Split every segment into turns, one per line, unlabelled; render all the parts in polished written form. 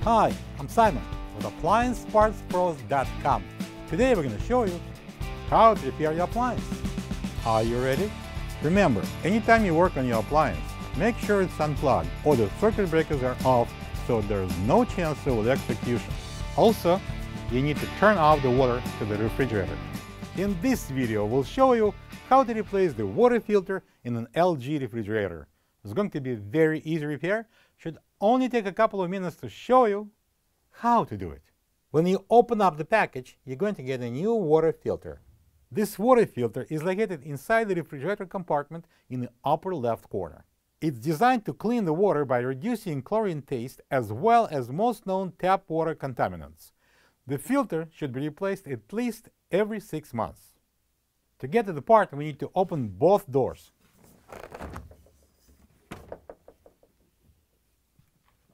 Hi, I'm Simon with AppliancePartsPros.com. Today we're going to show you how to repair your appliance. Are you ready? Remember, anytime you work on your appliance, make sure it's unplugged or the circuit breakers are off so there's no chance of electrocution. Also, you need to turn off the water to the refrigerator. In this video, we'll show you how to replace the water filter in an LG refrigerator. It's going to be a very easy repair. Should only take a couple of minutes to show you how to do it. When you open up the package, you're going to get a new water filter. This water filter is located inside the refrigerator compartment in the upper left corner. It's designed to clean the water by reducing chlorine taste as well as most known tap water contaminants. The filter should be replaced at least every 6 months. To get to the part, we need to open both doors.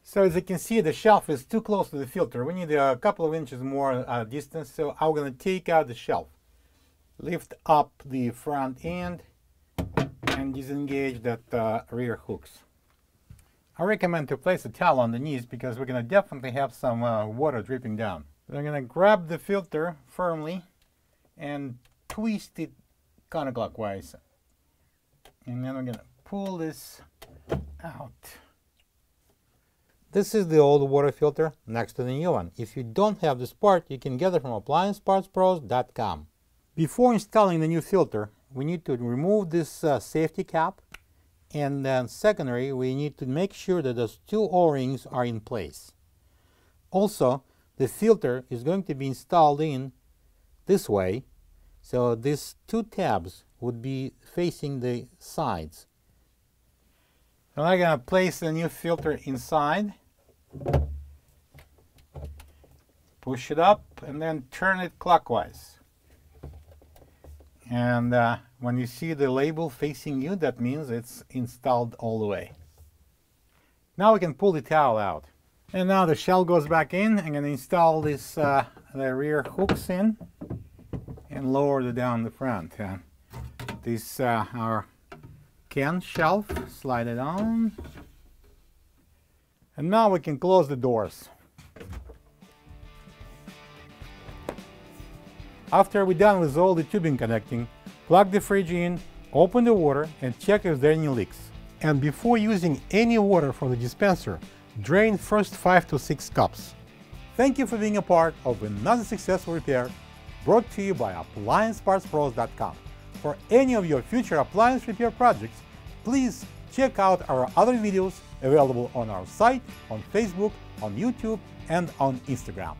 So as you can see, the shelf is too close to the filter. We need a couple of inches more distance, so I'm going to take out the shelf. Lift up the front end and disengage that rear hooks. I recommend to place a towel underneath because we're going to definitely have some water dripping down. So I'm going to grab the filter firmly and twist it counterclockwise. And then we're going to pull this out. This is the old water filter next to the new one. If you don't have this part, you can get it from AppliancePartsPros.com. Before installing the new filter, we need to remove this safety cap, and then secondary, we need to make sure that those two O-rings are in place. Also, the filter is going to be installed in this way, so these two tabs would be facing the sides. So I'm going to place the new filter inside, push it up, and then turn it clockwise. And when you see the label facing you, that means it's installed all the way. Now we can pull the towel out. And now the shell goes back in. I'm going to install this the rear hooks in and lower it down the front. This our can shelf, slide it on. And now we can close the doors. After we're done with all the tubing connecting, plug the fridge in, open the water, and check if there are any leaks. And before using any water from the dispenser, drain first 5 to 6 cups. Thank you for being a part of another successful repair brought to you by AppliancePartsPros.com. For any of your future appliance repair projects, please check out our other videos available on our site, on Facebook, on YouTube, and on Instagram.